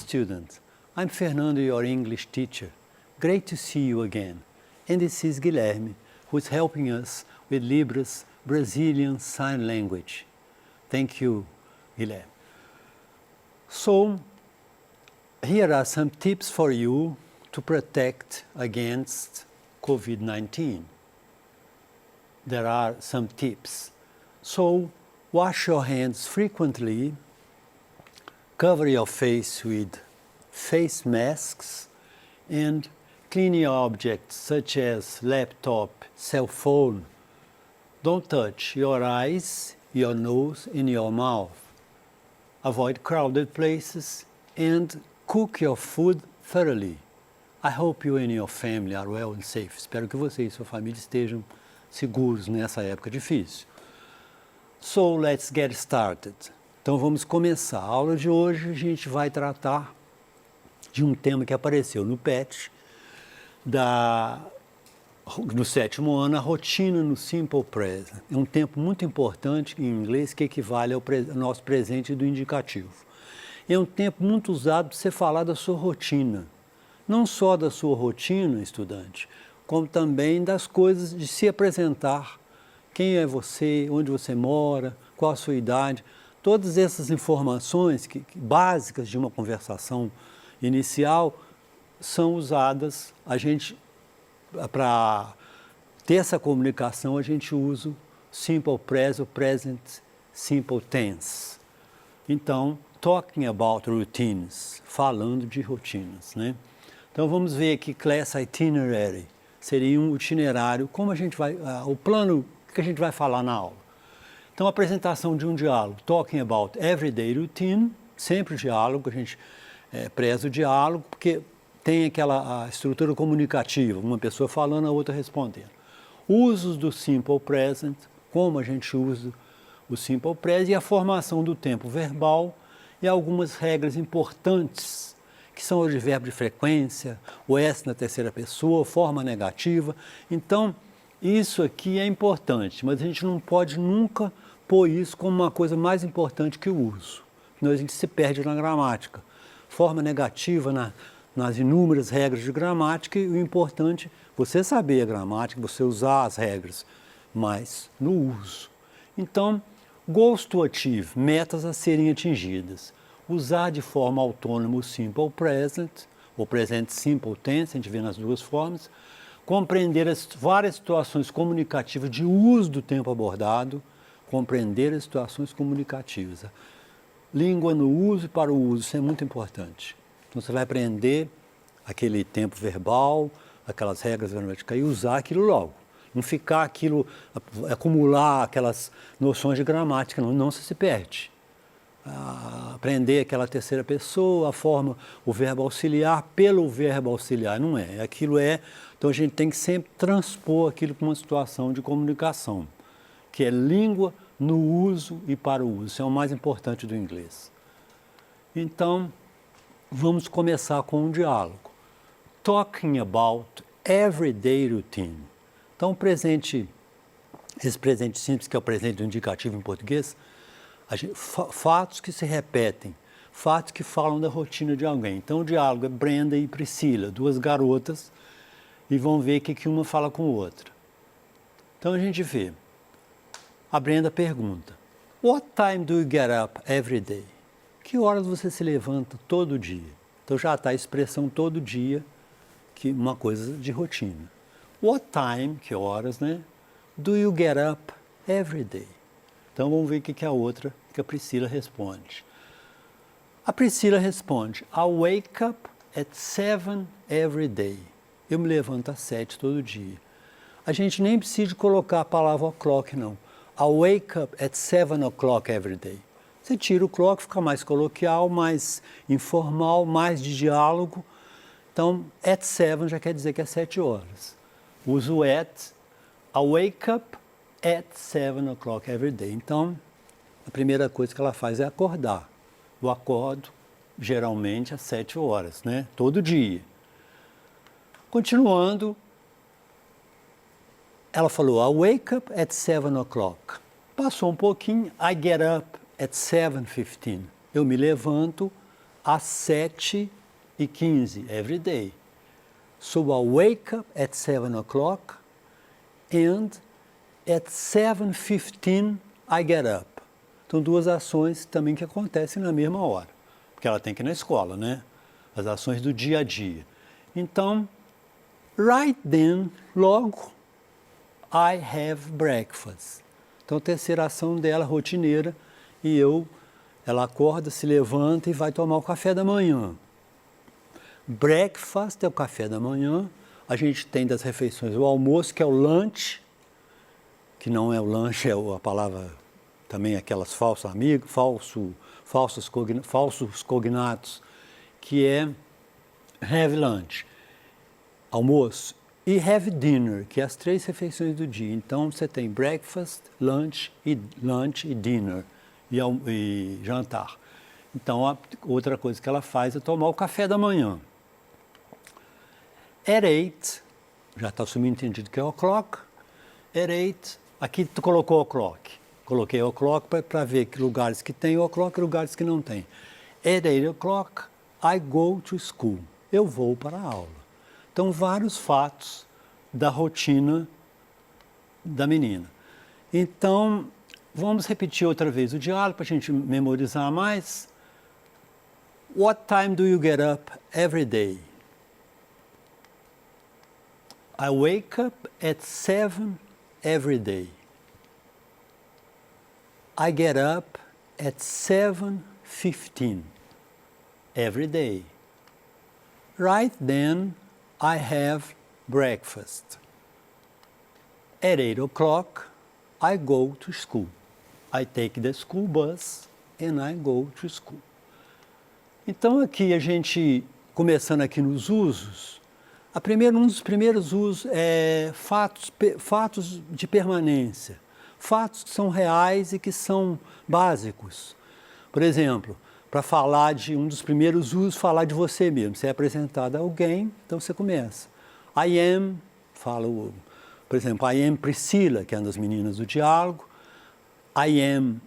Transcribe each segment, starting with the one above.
student. I'm Fernando, your English teacher. Great to see you again. And this is Guilherme, who is helping us with Libra's Brazilian Sign Language. Thank you, Guilherme. So, here are some tips for you to protect against COVID-19. There are some tips. So, wash your hands frequently, cover your face with face masks, and cleaning objects such as laptop, cell phone. Don't touch your eyes, your nose, and your mouth. Avoid crowded places and cook your food thoroughly. I hope you and your family are well and safe. Espero que você e sua família estejam seguros nessa época difícil. So, let's get started. Então, vamos começar. A aula de hoje a gente vai tratar de um tema que apareceu no PET, no 7º ano, a rotina no Simple Present. É um tempo muito importante em inglês que equivale ao nosso presente do indicativo. É um tempo muito usado para você falar da sua rotina. Não só da sua rotina, estudante, como também das coisas de se apresentar. Quem é você, onde você mora, qual a sua idade. Todas essas informações básicas de uma conversação inicial são usadas. Para ter essa comunicação, a gente usa o Simple Present, o Present Simple Tense. Então, talking about routines, falando de rotinas, né? Então, vamos ver aqui, class itinerary, seria um itinerário, como a gente vai, o plano que a gente vai falar na aula. Então, a apresentação de um diálogo, talking about everyday routine, sempre diálogo, a gente preza o diálogo, porque tem a estrutura comunicativa, uma pessoa falando, a outra respondendo. Usos do Simple Present, como a gente usa o Simple Present, e a formação do tempo verbal, e algumas regras importantes, que são o de verbo de frequência, o S na terceira pessoa, forma negativa. Então, isso aqui é importante, mas a gente não pode nunca pôr isso como uma coisa mais importante que o uso, senão a gente se perde na gramática. Forma negativa nas inúmeras regras de gramática, e o importante é você saber a gramática, você usar as regras, mas no uso. Então, goals to achieve, metas a serem atingidas. Usar de forma autônoma o Simple Present, ou Present Simple Tense, a gente vê nas duas formas. Compreender as várias situações comunicativas de uso do tempo abordado. Compreender as situações comunicativas. Língua no uso e para o uso, isso é muito importante. Então, você vai aprender aquele tempo verbal, aquelas regras gramaticais, e usar aquilo logo. Não ficar acumular aquelas noções de gramática, não você se perde. Aprender aquela terceira pessoa, a forma, o verbo auxiliar pelo verbo auxiliar, não é. Então a gente tem que sempre transpor aquilo para uma situação de comunicação, que é língua no uso e para o uso. Isso é o mais importante do inglês. Então, vamos começar com um diálogo. Talking about everyday routine. Então, esse presente simples, que é o presente do indicativo em português, fatos que se repetem, fatos que falam da rotina de alguém. Então, o diálogo é Brenda e Priscila, duas garotas, e vão ver o que uma fala com a outra. Então, a gente vê. A Brenda pergunta, What time do you get up every day? Que horas você se levanta todo dia? Então, já está a expressão todo dia, que uma coisa de rotina. What time, que horas, né? Do you get up every day? Então, vamos ver o que a Priscila responde. A Priscila responde, I wake up at 7 every day. Eu me levanto às 7 todo dia. A gente nem precisa colocar a palavra o'clock, não. I wake up at 7 o'clock every day. Você tira o clock, fica mais coloquial, mais informal, mais de diálogo. Então, at 7 já quer dizer que é 7 horas. Uso at, I wake up at 7 o'clock every day. Então, a primeira coisa que ela faz é acordar. Eu acordo, geralmente, às 7 horas, né? Todo dia. Continuando, ela falou, I wake up at 7 o'clock. Passou um pouquinho, I get up at 7:15. Eu me levanto às 7h15, every day. So I wake up at 7 o'clock and at 7:15 I get up. Então, duas ações também que acontecem na mesma hora, porque ela tem que ir na escola, né? As ações do dia a dia. Então, right then, logo, I have breakfast. Então, a terceira ação dela, rotineira, ela acorda, se levanta e vai tomar o café da manhã. Breakfast é o café da manhã. A gente tem das refeições o almoço, que é o lunch, que não é o lanche, é a palavra também aquelas falsos amigos, falsos cognatos, que é have lunch, almoço, e have dinner, que é as 3 refeições do dia. Então, você tem breakfast, lunch e dinner, e jantar. Então, a outra coisa que ela faz é tomar o café da manhã. At 8, já está subentendido que é o'clock. At 8, aqui tu colocou o'clock. Coloquei o'clock para ver que lugares que tem o'clock e lugares que não tem. At 8 o'clock, I go to school. Eu vou para a aula. Então, vários fatos da rotina da menina. Então, vamos repetir outra vez o diálogo para a gente memorizar mais. What time do you get up every day? I wake up at 7 every day. I get up at 7:15 every day. Right then, I have breakfast. At 8 o'clock, I go to school. I take the school bus and I go to school. Então, aqui a gente, começando aqui nos usos, um dos primeiros usos é fatos de permanência. Fatos que são reais e que são básicos. Por exemplo, para falar de um dos primeiros usos, falar de você mesmo. Você é apresentado a alguém, então você começa. I am, por exemplo, I am Priscila, que é uma das meninas do diálogo. I am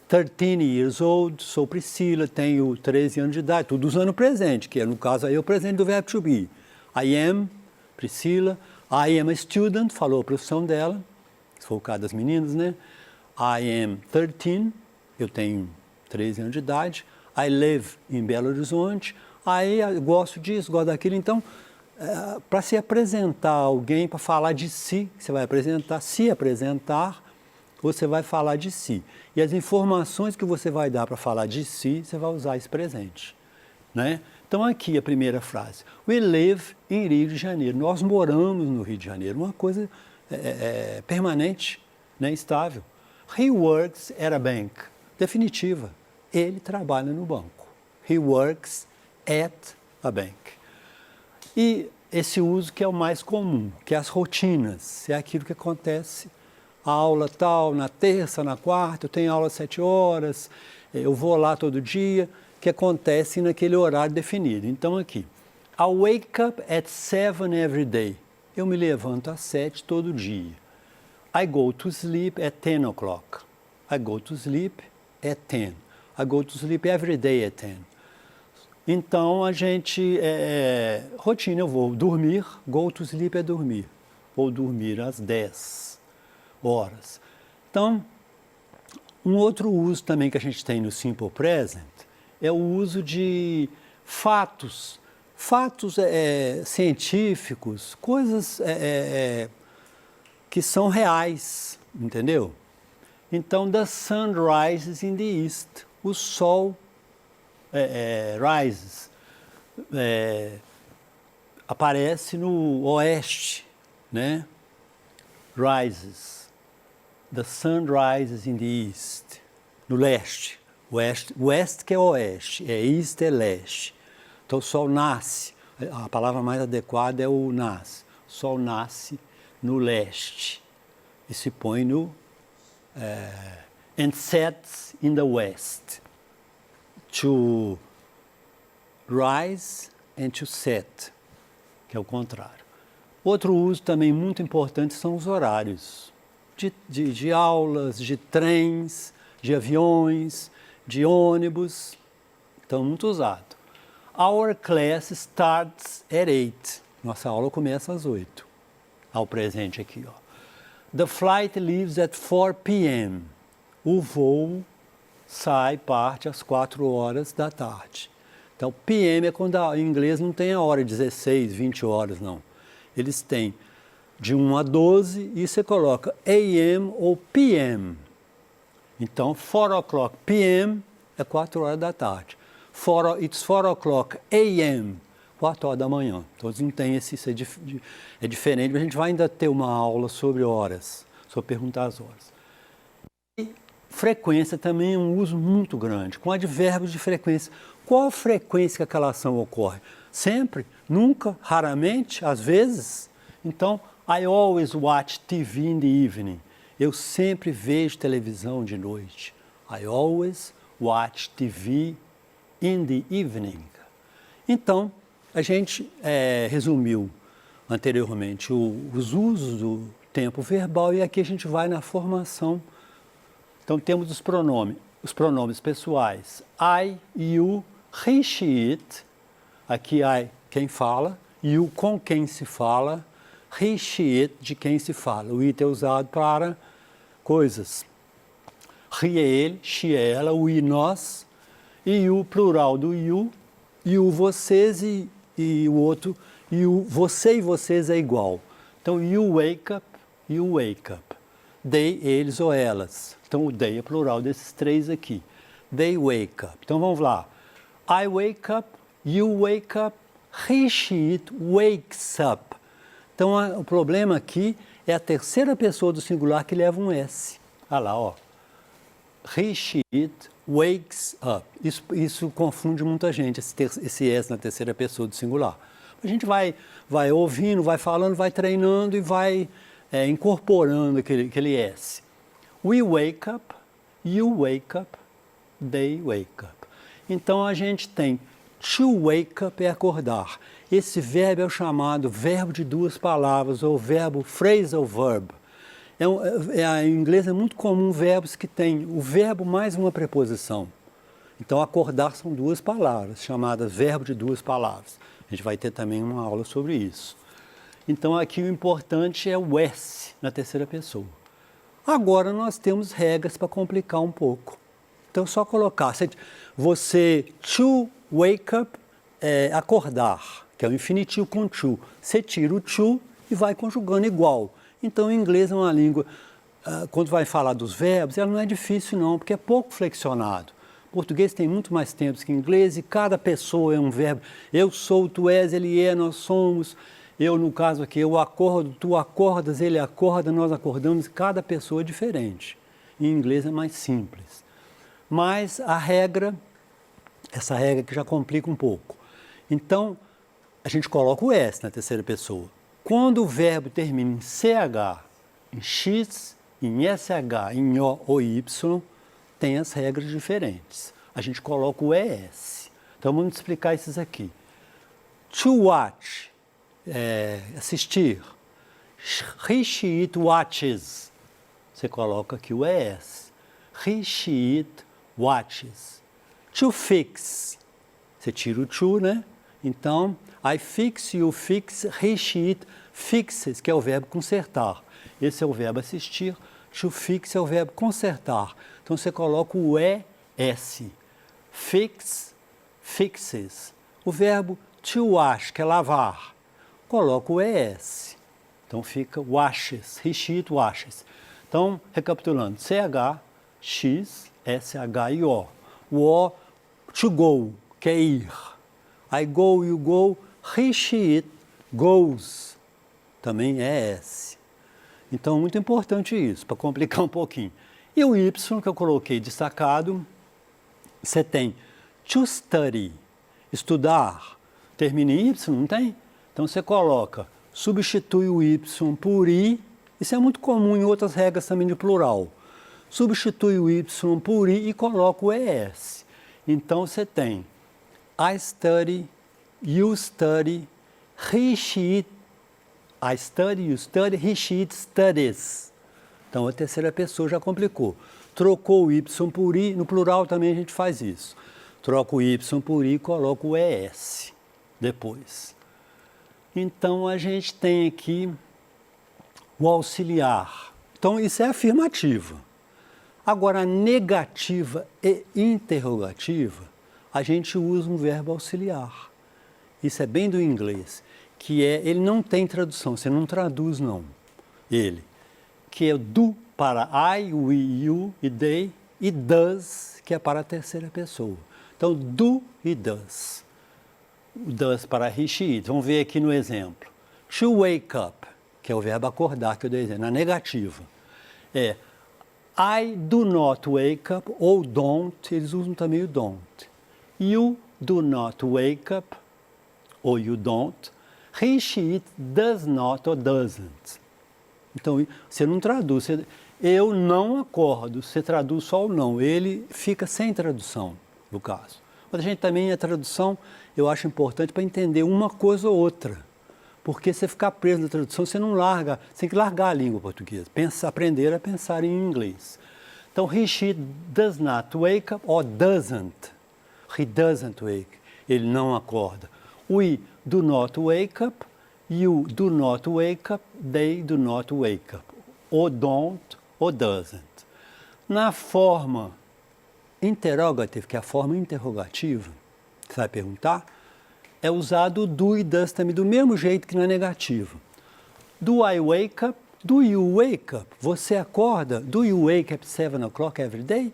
13 years old, sou Priscila, tenho 13 anos de idade, tudo usando o presente, que é, no caso aí, o presente do verbo to be. I am Priscila, I am a student, falou a profissão dela, se for o caso das meninas, né? I am 13, eu tenho 13 anos de idade. I live em Belo Horizonte, aí gosto disso, gosto daquilo. Então, para se apresentar a alguém, para falar de si, você vai se apresentar, você vai falar de si. E as informações que você vai dar para falar de si, você vai usar esse presente, né? Então, aqui a primeira frase. We live em Rio de Janeiro. Nós moramos no Rio de Janeiro. Uma coisa permanente, né? Estável. He works at a bank. Definitiva. Ele trabalha no banco. He works at a bank. E esse uso que é o mais comum, que é as rotinas. É aquilo que acontece. A aula tal, na terça, na quarta, eu tenho aula às 7 horas, eu vou lá todo dia, que acontece naquele horário definido. Então, aqui, I wake up at 7 every day. Eu me levanto às 7 todo dia. I go to sleep at 10 o'clock. I go to sleep at 10. I go to sleep every day at 10. Então, a gente, rotina, eu vou dormir, go to sleep é dormir. Vou dormir às 10 horas. Então, um outro uso também que a gente tem no Simple Present é o uso de fatos científicos, coisas que são reais, entendeu? Então, the sun rises in the east. O sol rises, aparece no oeste, né? Rises. The sun rises in the east. No leste. West que é oeste, east é leste. Então o sol nasce, a palavra mais adequada é o nasce. O sol nasce no leste e se põe no and sets in the west. To rise and to set, que é o contrário. Outro uso também muito importante são os horários de aulas, de trens, de aviões, de ônibus. Então, muito usado. Our class starts at 8. Nossa aula começa às 8. Ao presente aqui, ó. The flight leaves at 4 p.m. O voo parte às 4 horas da tarde. Então, PM é quando em inglês não tem a hora, 16, 20 horas, não. Eles têm de 1 a 12 e você coloca AM ou PM. Então, 4 o'clock PM é 4 horas da tarde. It's 4 o'clock AM, 4 horas da manhã. Todos não têm isso é diferente, mas a gente vai ainda ter uma aula sobre horas, sobre perguntar as horas. E frequência também é um uso muito grande, com advérbios de frequência. Qual a frequência que aquela ação ocorre? Sempre? Nunca? Raramente? Às vezes? Então, I always watch TV in the evening. Eu sempre vejo televisão de noite. I always watch TV in the evening. Então, a gente resumiu anteriormente os usos do tempo verbal e aqui a gente vai na formação. Então, temos os pronomes pessoais. I, you, he, she, it. Aqui, I, quem fala. You, com quem se fala. He, she, it, de quem se fala. O it é usado para coisas. He é ele, she é ela, o I, nós. E o plural do you, vocês e o outro, você e vocês é igual. Então, you wake up. They, eles ou elas. Então, o they é plural desses três aqui. They wake up. Então, vamos lá. I wake up, you wake up, he, she, it wakes up. Então, o problema aqui é a terceira pessoa do singular que leva um S. Olha lá, ó. He, she, it wakes up. Isso confunde muita gente, esse S na terceira pessoa do singular. A gente vai ouvindo, vai falando, vai treinando e vai incorporando aquele S. We wake up, you wake up, they wake up. Então, a gente tem to wake up é acordar. Esse verbo é o chamado verbo de duas palavras, ou verbo phrasal verb. Em inglês é muito comum verbos que têm o verbo mais uma preposição. Então, acordar são duas palavras, chamadas verbo de duas palavras. A gente vai ter também uma aula sobre isso. Então, aqui o importante é o S na terceira pessoa. Agora, nós temos regras para complicar um pouco. Então, só colocar. Você, to wake up, acordar, que é o infinitivo com to. Você tira o to e vai conjugando igual. Então, o inglês é uma língua, quando vai falar dos verbos, ela não é difícil não, porque é pouco flexionado. O português tem muito mais tempos que o inglês e cada pessoa é um verbo. Eu sou, tu és, ele é, nós somos. Eu, no caso aqui, eu acordo, tu acordas, ele acorda, nós acordamos. Cada pessoa é diferente. Em inglês é mais simples. Mas essa regra que já complica um pouco. Então, a gente coloca o S na terceira pessoa. Quando o verbo termina em CH, em X, em SH, em O ou Y, tem as regras diferentes. A gente coloca o ES. Então, vamos explicar esses aqui. To watch, assistir. He, she, it watches. Você coloca aqui o ES. He, she, it watches. To fix. Você tira o to, né? Então, I fix, you fix, he, she, it fixes, que é o verbo consertar. Esse é o verbo assistir. To fix é o verbo consertar. Então, você coloca o ES. Fix, fixes. O verbo to wash, que é lavar. Coloca o ES. Então, fica washes. He, she, it washes. Então, recapitulando. CH, X, SH e O. O O, to go, que é ir. I go, you go, he, she, it goes. Também é S. Então, muito importante isso, para complicar um pouquinho. E o Y, que eu coloquei destacado, você tem to study, estudar. Termina em Y, não tem? Então, você coloca, substitui o Y por I. Isso é muito comum em outras regras também de plural. Substitui o Y por I e coloca o ES. Então, você tem I study, you study, he, she, it. I study, you study, he, she, it studies. Então, a terceira pessoa já complicou. Trocou o Y por I, no plural também a gente faz isso. troco o Y por I e coloco o ES depois. Então, a gente tem aqui o auxiliar. Então, isso é afirmativa. Agora, a negativa e interrogativa, a gente usa um verbo auxiliar. Isso é bem do inglês, que ele não tem tradução, você não traduz não, ele. Que é o do para I, we, you e they, e does, que é para a terceira pessoa. Então, do e does. O does para he, she, it. Vamos ver aqui no exemplo. To wake up, que é o verbo acordar que eu dei exemplo, na negativa. É I do not wake up, ou don't, eles usam também o don't. You do not wake up, ou you don't. He, she, it does not or doesn't. Então, você não traduz. Eu não acordo, você traduz só o não. Ele fica sem tradução, no caso. Mas a gente também, a tradução, eu acho importante para entender uma coisa ou outra. Porque se você ficar preso na tradução, você não larga, você tem que largar a língua portuguesa. Aprender a pensar em inglês. Então, he, she does not wake up or doesn't. He doesn't wake. Ele não acorda. We do not wake up. You do not wake up. They do not wake up. Ou don't ou doesn't. Na forma interrogative, que é a forma interrogativa, você vai perguntar, é usado o do e does também, do mesmo jeito que na negativa. Do I wake up? Do you wake up? Você acorda? Do you wake up 7 o'clock every day?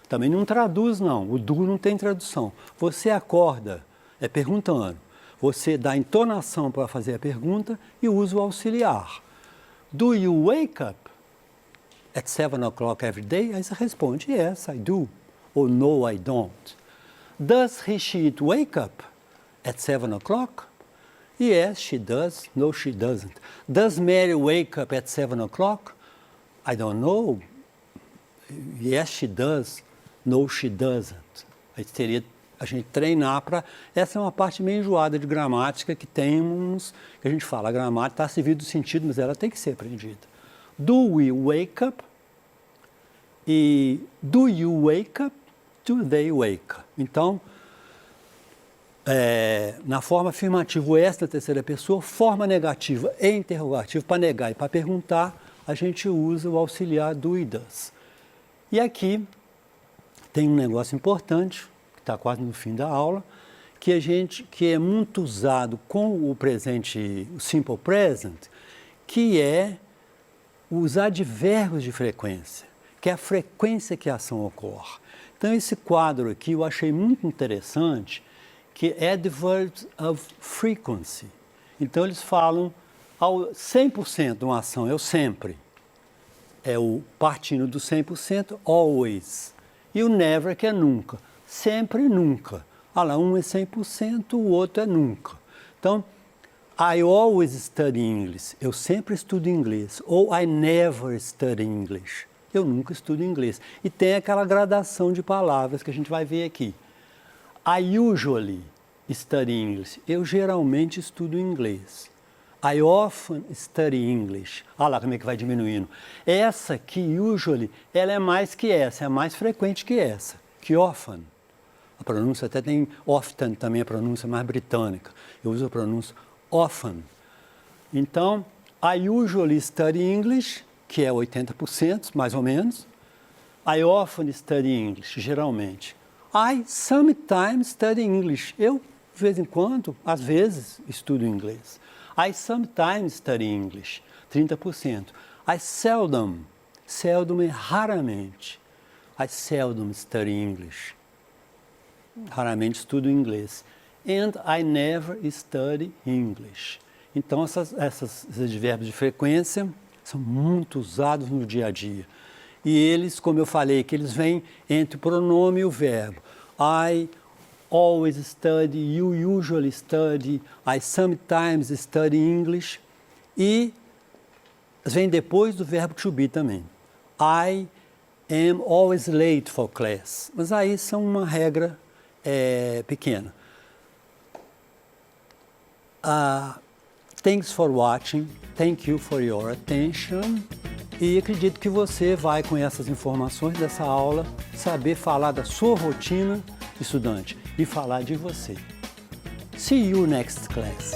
Também não traduz, não. O do não tem tradução. Você acorda, é perguntando. Você dá entonação para fazer a pergunta e usa o auxiliar. Do you wake up at 7 o'clock every day? Aí você responde, yes, I do. Ou no, I don't. Does he, she, it wake up at 7 o'clock? Yes, she does. No, she doesn't. Does Mary wake up at 7 o'clock? I don't know. Yes, she does. No, she doesn't. Aí teria a gente treinar para... Essa é uma parte meio enjoada de gramática que tem uns... que a gente fala, a gramática está servida do sentido, mas ela tem que ser aprendida. Do we wake up? E do you wake up? Do they wake up? Então, na forma afirmativa, o S da terceira pessoa, forma negativa e interrogativa, para negar e para perguntar, a gente usa o auxiliar do e does. E aqui tem um negócio importante, que está quase no fim da aula, que é muito usado com o presente, o simple present, que é os advérbios de frequência, que é a frequência que a ação ocorre. Então, esse quadro aqui eu achei muito interessante, que é adverbs of frequency. Então, eles falam ao 100% de uma ação, é o sempre. É o partindo do 100%, always. E o never, que é nunca. Sempre e nunca. Ah lá, um é 100%, o outro é nunca. Então, I always study English. Eu sempre estudo inglês. Ou I never study English. Eu nunca estudo inglês. E tem aquela gradação de palavras que a gente vai ver aqui. I usually study English. Eu geralmente estudo inglês. I often study English. Olha lá como é que vai diminuindo. Essa aqui, usually, ela é mais que essa, é mais frequente que essa, que often. A pronúncia até tem often também, a pronúncia mais britânica. Eu uso a pronúncia often. Então, I usually study English, que é 80%, mais ou menos. I often study English, geralmente. I sometimes study English. Eu, de vez em quando, às vezes, estudo inglês. I sometimes study English, 30%. I seldom é raramente. I seldom study English. Raramente estudo inglês. And I never study English. Então, esses advérbios de frequência são muito usados no dia a dia. E eles, como eu falei, que eles vêm entre o pronome e o verbo. I always study, you usually study, I sometimes study English. E vem depois do verbo to be também. I am always late for class. Mas aí são uma regra pequena. Thanks for watching. Thank you for your attention. E acredito que você vai, com essas informações dessa aula, saber falar da sua rotina estudante, e falar de você. See you next class.